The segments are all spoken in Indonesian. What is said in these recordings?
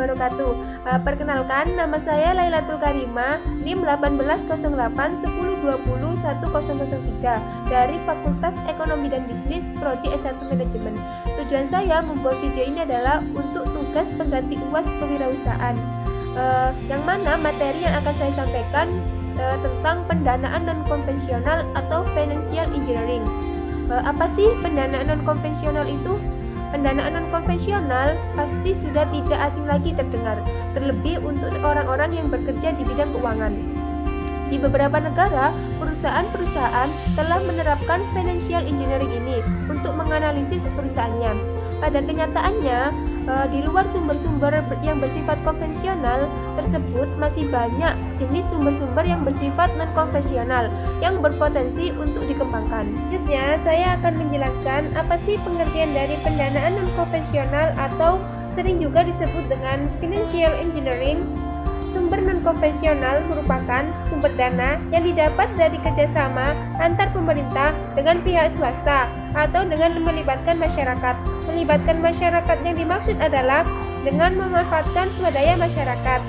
wabarakatuh. Perkenalkan, nama saya Lailatul Karimah, NIM 180810201003 dari Fakultas Ekonomi dan Bisnis, Prodi S1 Manajemen. Tujuan saya membuat video ini adalah untuk tugas pengganti UAS kewirausahaan, yang mana materi yang akan saya sampaikan tentang pendanaan non-konvensional atau financial engineering. Apa sih pendanaan non-konvensional itu? Pendanaan non-konvensional pasti sudah tidak asing lagi terdengar, terlebih untuk orang-orang yang bekerja di bidang keuangan. Di beberapa negara, perusahaan-perusahaan telah menerapkan financial engineering ini untuk menganalisis perusahaannya. Pada kenyataannya, di luar sumber-sumber yang bersifat konvensional tersebut masih banyak jenis sumber-sumber yang bersifat non-konvensional yang berpotensi untuk dikembangkan. Selanjutnya, saya akan menjelaskan apa sih pengertian dari pendanaan non-konvensional atau sering juga disebut dengan financial engineering. Sumber non-konvensional merupakan sumber dana yang didapat dari kerjasama antar pemerintah dengan pihak swasta atau dengan melibatkan masyarakat. Melibatkan masyarakat yang dimaksud adalah dengan memanfaatkan swadaya masyarakat.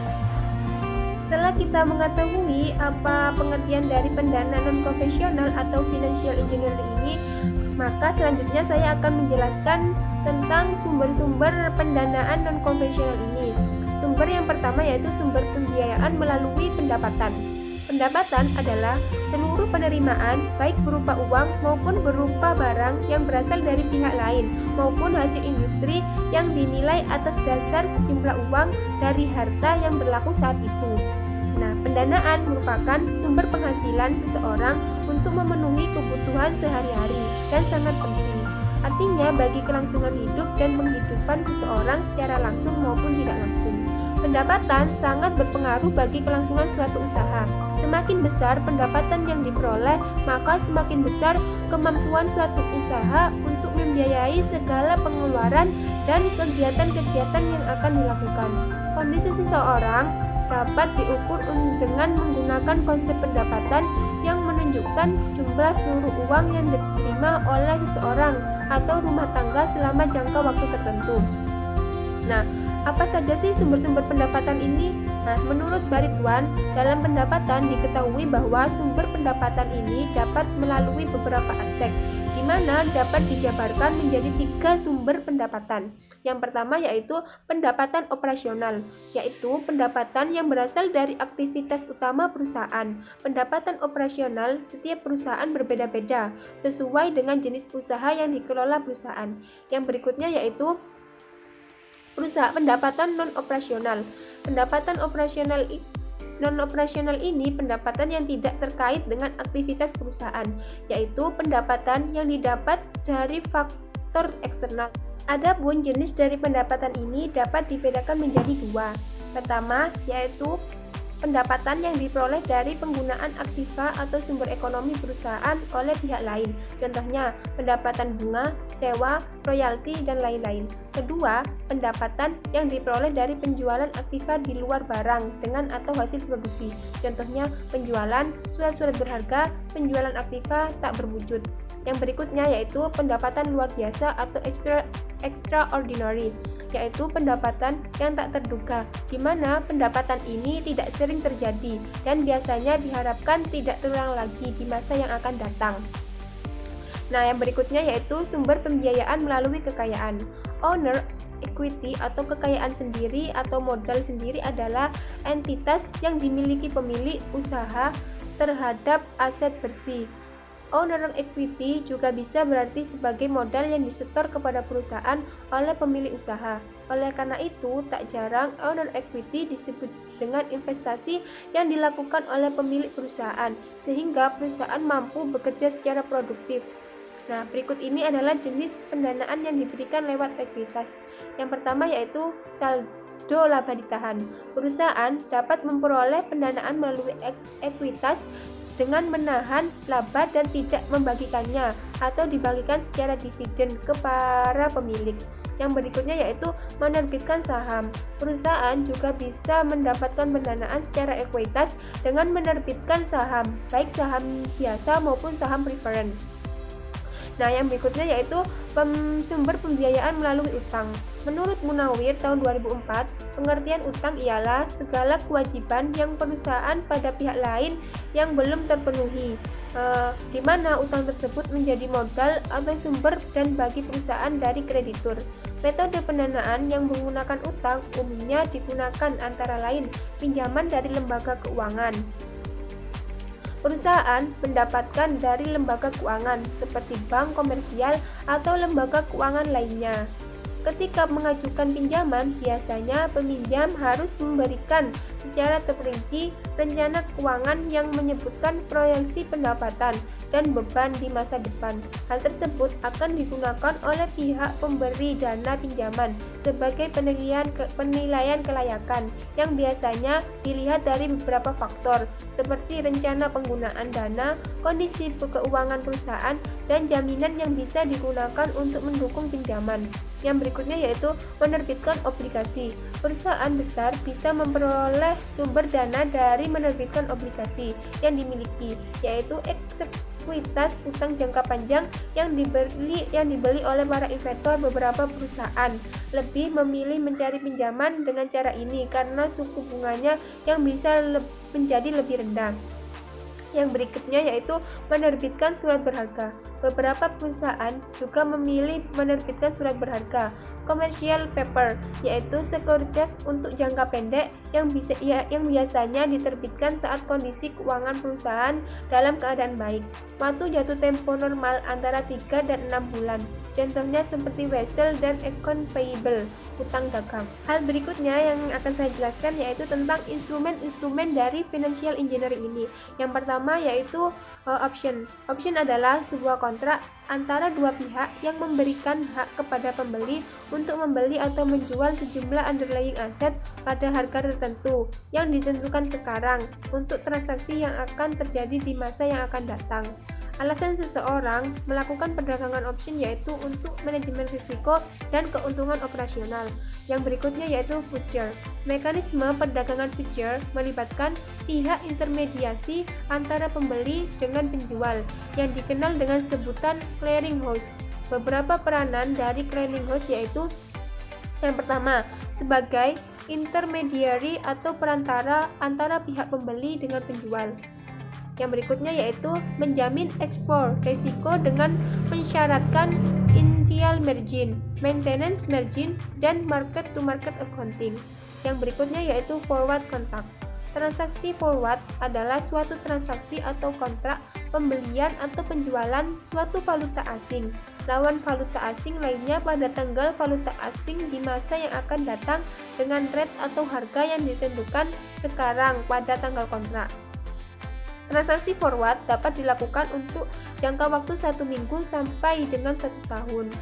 Setelah kita mengetahui apa pengertian dari pendanaan non-konvensional atau financial engineering ini, maka selanjutnya saya akan menjelaskan tentang sumber-sumber pendanaan non-konvensional ini. Sumber yang pertama yaitu sumber pembiayaan melalui pendapatan. Pendapatan adalah seluruh penerimaan baik berupa uang maupun berupa barang yang berasal dari pihak lain maupun hasil industri yang dinilai atas dasar sejumlah uang dari harta yang berlaku saat itu. Nah, pendanaan merupakan sumber penghasilan seseorang untuk memenuhi kebutuhan sehari-hari dan sangat penting. Artinya bagi kelangsungan hidup dan penghidupan seseorang secara langsung maupun tidak langsung. Pendapatan sangat berpengaruh bagi kelangsungan suatu usaha. Semakin besar pendapatan yang diperoleh, maka semakin besar kemampuan suatu usaha untuk membiayai segala pengeluaran dan kegiatan-kegiatan yang akan dilakukan. Kondisi seseorang dapat diukur dengan menggunakan konsep pendapatan yang menunjukkan jumlah seluruh uang yang diterima oleh seseorang atau rumah tangga selama jangka waktu tertentu. Nah, apa saja sih sumber-sumber pendapatan ini? Nah, menurut Barituan, dalam pendapatan diketahui bahwa sumber pendapatan ini dapat melalui beberapa aspek, di mana dapat dijabarkan menjadi 3 sumber pendapatan. Yang pertama yaitu pendapatan operasional, yaitu pendapatan yang berasal dari aktivitas utama perusahaan. Pendapatan operasional setiap perusahaan berbeda-beda, sesuai dengan jenis usaha yang dikelola perusahaan. Yang berikutnya yaitu pendapatan non-operasional. Pendapatan non-operasional ini pendapatan yang tidak terkait dengan aktivitas perusahaan, yaitu pendapatan yang didapat dari faktor eksternal. Adapun jenis dari pendapatan ini dapat dibedakan menjadi 2. Pertama, yaitu pendapatan yang diperoleh dari penggunaan aktiva atau sumber ekonomi perusahaan oleh pihak lain. Contohnya, pendapatan bunga, sewa, royalti, dan lain-lain. Kedua, pendapatan yang diperoleh dari penjualan aktiva di luar barang dengan atau hasil produksi. Contohnya, penjualan surat-surat berharga, penjualan aktiva tak berwujud. Yang berikutnya yaitu pendapatan luar biasa atau extraordinary, yaitu pendapatan yang tak terduga, di mana pendapatan ini tidak sering terjadi dan biasanya diharapkan tidak terulang lagi di masa yang akan datang. Nah, yang berikutnya yaitu sumber pembiayaan melalui kekayaan. Owner equity atau kekayaan sendiri atau modal sendiri adalah entitas yang dimiliki pemilik usaha terhadap aset bersih. Owner equity juga bisa berarti sebagai modal yang disetor kepada perusahaan oleh pemilik usaha. Oleh karena itu, tak jarang owner equity disebut dengan investasi yang dilakukan oleh pemilik perusahaan, sehingga perusahaan mampu bekerja secara produktif. Nah, berikut ini adalah jenis pendanaan yang diberikan lewat ekuitas. Yang pertama yaitu saldo laba ditahan. Perusahaan dapat memperoleh pendanaan melalui ekuitas dengan menahan laba dan tidak membagikannya atau dibagikan secara dividen ke para pemilik. Yang berikutnya yaitu menerbitkan saham. Perusahaan juga bisa mendapatkan pendanaan secara ekuitas dengan menerbitkan saham, baik saham biasa maupun saham preference. Nah, yang berikutnya yaitu sumber pembiayaan melalui utang. Menurut Munawir tahun 2004, pengertian utang ialah segala kewajiban yang perusahaan pada pihak lain yang belum terpenuhi, di mana utang tersebut menjadi modal atau sumber dan bagi perusahaan dari kreditur. Metode pendanaan yang menggunakan utang umumnya digunakan antara lain pinjaman dari lembaga keuangan. Perusahaan mendapatkan dari lembaga keuangan seperti bank komersial atau lembaga keuangan lainnya. Ketika mengajukan pinjaman, biasanya peminjam harus memberikan secara terperinci rencana keuangan yang menyebutkan proyeksi pendapatan dan beban di masa depan. Hal tersebut akan digunakan oleh pihak pemberi dana pinjaman sebagai penilaian kelayakan yang biasanya dilihat dari beberapa faktor seperti rencana penggunaan dana, kondisi keuangan perusahaan, dan jaminan yang bisa digunakan untuk mendukung pinjaman. Yang berikutnya yaitu menerbitkan obligasi. Perusahaan besar bisa memperoleh sumber dana dari menerbitkan obligasi yang dimiliki, yaitu ekuitas utang jangka panjang yang dibeli oleh para investor. Beberapa perusahaan lebih memilih mencari pinjaman dengan cara ini karena suku bunganya yang bisa menjadi lebih rendah. Yang berikutnya yaitu menerbitkan surat berharga. Beberapa perusahaan juga memilih menerbitkan surat berharga, commercial paper, yaitu sekuritas untuk jangka pendek yang biasanya diterbitkan saat kondisi keuangan perusahaan dalam keadaan baik. Waktu jatuh tempo normal antara 3 dan 6 bulan. Contohnya seperti wesel dan account payable, utang dagang. Hal berikutnya yang akan saya jelaskan yaitu tentang instrumen-instrumen dari financial engineering ini. Yang pertama yaitu option. Option adalah sebuah kontrak antara dua pihak yang memberikan hak kepada pembeli untuk membeli atau menjual sejumlah underlying aset pada harga tertentu yang ditentukan sekarang untuk transaksi yang akan terjadi di masa yang akan datang. Alasan seseorang melakukan perdagangan option yaitu untuk manajemen risiko dan keuntungan operasional. Yang berikutnya yaitu future. Mekanisme perdagangan future melibatkan pihak intermediasi antara pembeli dengan penjual yang dikenal dengan sebutan clearinghouse. Beberapa peranan dari clearinghouse yaitu yang pertama, sebagai intermediary atau perantara antara pihak pembeli dengan penjual. Yang berikutnya yaitu menjamin ekspor risiko dengan mensyaratkan initial margin, maintenance margin, dan market-to-market accounting. Yang berikutnya yaitu forward contract. Transaksi forward adalah suatu transaksi atau kontrak pembelian atau penjualan suatu valuta asing lawan valuta asing lainnya pada tanggal valuta asing di masa yang akan datang dengan rate atau harga yang ditentukan sekarang pada tanggal kontrak. Transaksi forward dapat dilakukan untuk jangka waktu 1 minggu sampai dengan 1 tahun.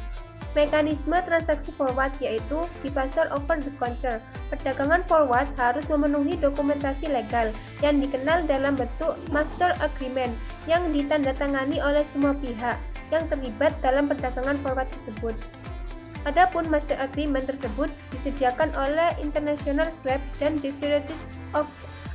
Mekanisme transaksi forward yaitu di pasar over the counter. Perdagangan forward harus memenuhi dokumentasi legal yang dikenal dalam bentuk master agreement yang ditandatangani oleh semua pihak yang terlibat dalam perdagangan forward tersebut. Adapun master agreement tersebut disediakan oleh International Swap dan Derivatives of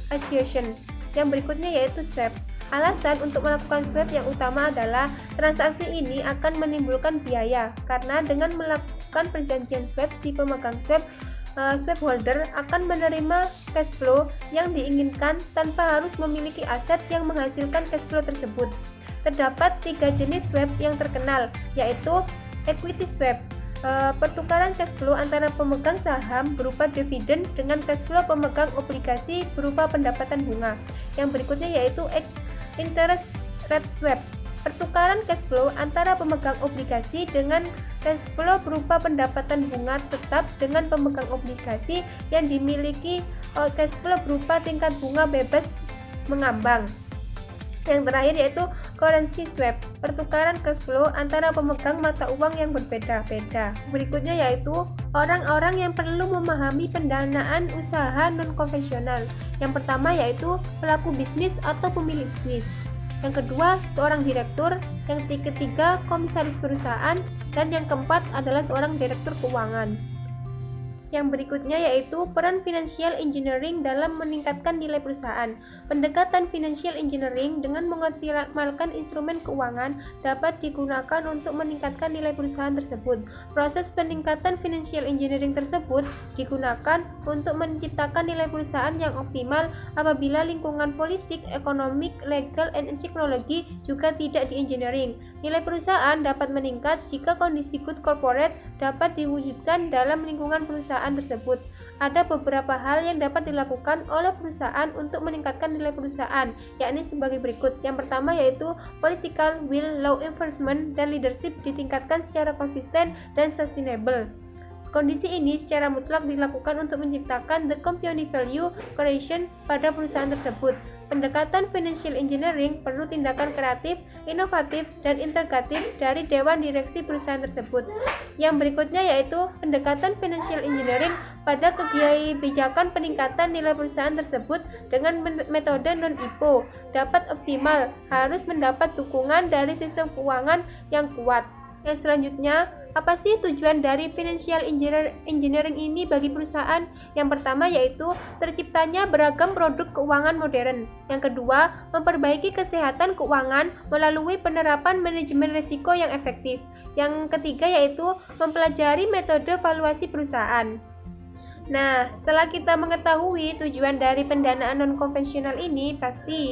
Association. Yang berikutnya yaitu swap. Alasan untuk melakukan swap yang utama adalah transaksi ini akan menimbulkan biaya karena dengan melakukan perjanjian swap si pemegang swap holder akan menerima cash flow yang diinginkan tanpa harus memiliki aset yang menghasilkan cash flow tersebut. Terdapat 3 jenis swap yang terkenal yaitu equity swap. Pertukaran cash flow antara pemegang saham berupa dividen dengan cash flow pemegang obligasi berupa pendapatan bunga. Yang berikutnya yaitu interest rate swap. Pertukaran cash flow antara pemegang obligasi dengan cash flow berupa pendapatan bunga tetap dengan pemegang obligasi yang dimiliki cash flow berupa tingkat bunga bebas mengambang. Yang terakhir yaitu currency swap, pertukaran cash flow antara pemegang mata uang yang berbeda-beda. Berikutnya yaitu orang-orang yang perlu memahami pendanaan usaha non-konvensional. Yang pertama yaitu pelaku bisnis atau pemilik bisnis. Yang kedua, seorang direktur. Yang ketiga, komisaris perusahaan. Dan yang keempat adalah seorang direktur keuangan. Yang berikutnya yaitu peran financial engineering dalam meningkatkan nilai perusahaan. Pendekatan financial engineering dengan mengoptimalkan instrumen keuangan dapat digunakan untuk meningkatkan nilai perusahaan tersebut. Proses peningkatan financial engineering tersebut digunakan untuk menciptakan nilai perusahaan yang optimal apabila lingkungan politik, ekonomik, legal, dan teknologi juga tidak di engineering. Nilai perusahaan dapat meningkat jika kondisi good corporate dapat diwujudkan dalam lingkungan perusahaan tersebut. Ada beberapa hal yang dapat dilakukan oleh perusahaan untuk meningkatkan nilai perusahaan, yakni sebagai berikut. Yang pertama yaitu political will, law enforcement, dan leadership ditingkatkan secara konsisten dan sustainable. Kondisi ini secara mutlak dilakukan untuk menciptakan the company value creation pada perusahaan tersebut. Pendekatan financial engineering perlu tindakan kreatif, inovatif, dan integratif dari dewan direksi perusahaan tersebut. Yang berikutnya yaitu pendekatan financial engineering pada kebijakan peningkatan nilai perusahaan tersebut dengan metode non-IPO dapat optimal, harus mendapat dukungan dari sistem keuangan yang kuat. Yang selanjutnya, apa sih tujuan dari financial engineering ini bagi perusahaan? Yang pertama yaitu terciptanya beragam produk keuangan modern. Yang kedua, memperbaiki kesehatan keuangan melalui penerapan manajemen risiko yang efektif. Yang ketiga yaitu mempelajari metode valuasi perusahaan. Nah, setelah kita mengetahui tujuan dari pendanaan non-konvensional ini,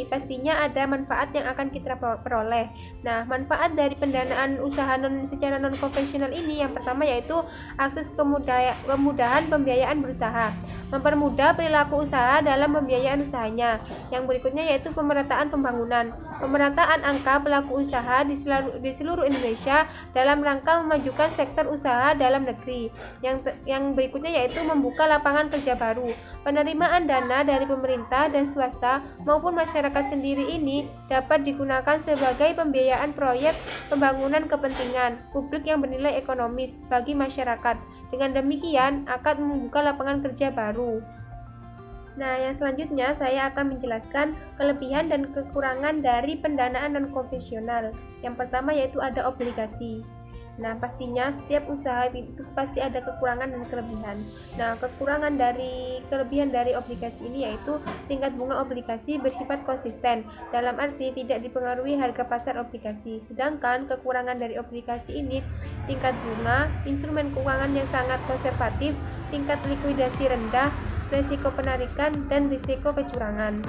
pastinya ada manfaat yang akan kita peroleh. Nah, manfaat dari pendanaan usaha secara non-konvensional ini yang pertama yaitu akses kemudahan pembiayaan berusaha, mempermudah perilaku usaha dalam pembiayaan usahanya. Yang berikutnya yaitu pemerataan pembangunan, pemerataan angka pelaku usaha di seluruh Indonesia dalam rangka memajukan sektor usaha dalam negeri. Yang berikutnya yaitu membuka lapangan kerja baru. Penerimaan dana dari pemerintah dan swasta maupun masyarakat sendiri ini dapat digunakan sebagai pembiayaan proyek pembangunan kepentingan publik yang bernilai ekonomis bagi masyarakat. Dengan demikian akan membuka lapangan kerja baru. Nah, yang selanjutnya saya akan menjelaskan kelebihan dan kekurangan dari pendanaan non-konvensional. Yang pertama yaitu ada obligasi. Nah, pastinya setiap usaha itu pasti ada kekurangan dan kelebihan. Nah, kelebihan dari obligasi ini yaitu tingkat bunga obligasi bersifat konsisten, dalam arti tidak dipengaruhi harga pasar obligasi. Sedangkan kekurangan dari obligasi ini tingkat bunga, instrumen keuangan yang sangat konservatif, tingkat likuidasi rendah, risiko penarikan, dan risiko kecurangan.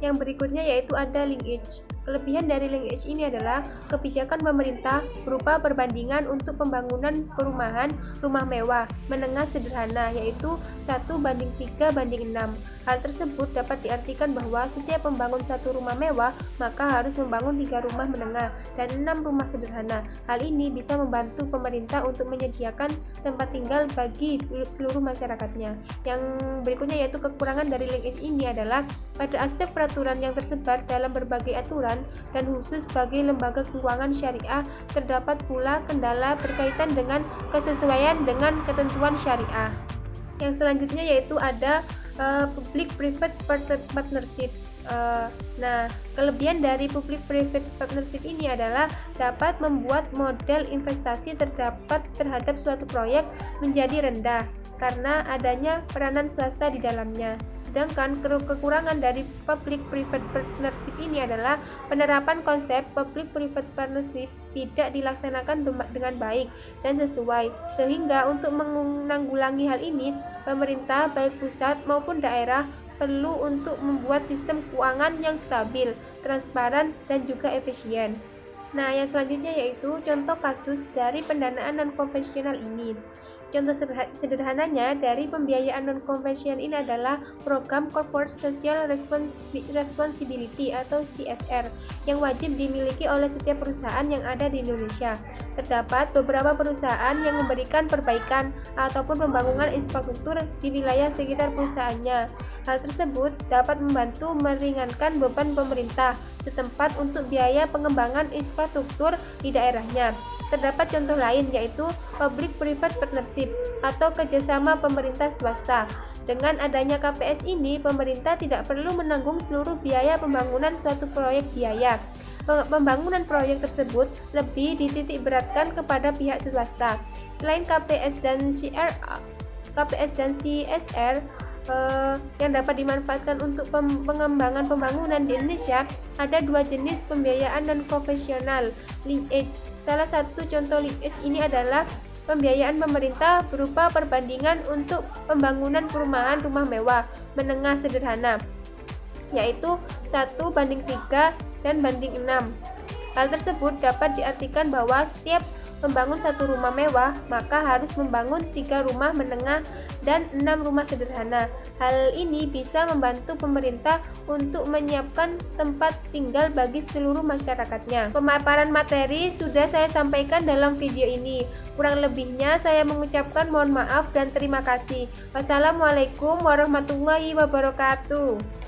Yang berikutnya yaitu ada linkage. Kelebihan dari linkage ini adalah kebijakan pemerintah berupa perbandingan untuk pembangunan perumahan rumah mewah menengah sederhana yaitu 1:3:6. Hal tersebut dapat diartikan bahwa setiap membangun satu rumah mewah maka harus membangun 3 rumah menengah dan 6 rumah sederhana. Hal ini bisa membantu pemerintah untuk menyediakan tempat tinggal bagi seluruh masyarakatnya. Yang berikutnya yaitu kekurangan dari linkage ini adalah pada aspek peraturan yang tersebar dalam berbagai aturan dan khusus bagi lembaga keuangan syariah terdapat pula kendala berkaitan dengan kesesuaian dengan ketentuan syariah. Yang selanjutnya yaitu ada public-private partnership. Nah, kelebihan dari public-private partnership ini adalah dapat membuat modal investasi terhadap suatu proyek menjadi rendah karena adanya peranan swasta di dalamnya. Sedangkan kekurangan dari public-private partnership ini adalah penerapan konsep public-private partnership tidak dilaksanakan dengan baik dan sesuai, sehingga untuk menanggulangi hal ini, pemerintah baik pusat maupun daerah perlu untuk membuat sistem keuangan yang stabil, transparan, dan juga efisien. Nah, yang selanjutnya yaitu contoh kasus dari pendanaan non-konvensional ini. Contoh sederhananya dari pembiayaan non-konvensional ini adalah program Corporate Social Responsibility atau CSR yang wajib dimiliki oleh setiap perusahaan yang ada di Indonesia. Terdapat beberapa perusahaan yang memberikan perbaikan ataupun pembangunan infrastruktur di wilayah sekitar perusahaannya. Hal tersebut dapat membantu meringankan beban pemerintah setempat untuk biaya pengembangan infrastruktur di daerahnya. Terdapat contoh lain yaitu public-private partnership atau kerjasama pemerintah swasta. Dengan adanya KPS ini, pemerintah tidak perlu menanggung seluruh biaya pembangunan suatu proyek biaya. Pembangunan proyek tersebut lebih dititik beratkan kepada pihak swasta. Selain KPS dan KPS dan CSR yang dapat dimanfaatkan untuk pengembangan pembangunan di Indonesia, ada dua jenis pembiayaan dan konvensional linkage. Salah satu contoh linkage ini adalah pembiayaan pemerintah berupa perbandingan untuk pembangunan perumahan rumah mewah menengah sederhana, yaitu 1:3 dan banding 6. Hal tersebut dapat diartikan bahwa setiap membangun satu rumah mewah, maka harus membangun 3 rumah menengah dan 6 rumah sederhana. Hal ini bisa membantu pemerintah untuk menyiapkan tempat tinggal bagi seluruh masyarakatnya. Pemaparan materi sudah saya sampaikan dalam video ini. Kurang lebihnya saya mengucapkan mohon maaf dan terima kasih. Wassalamualaikum warahmatullahi wabarakatuh.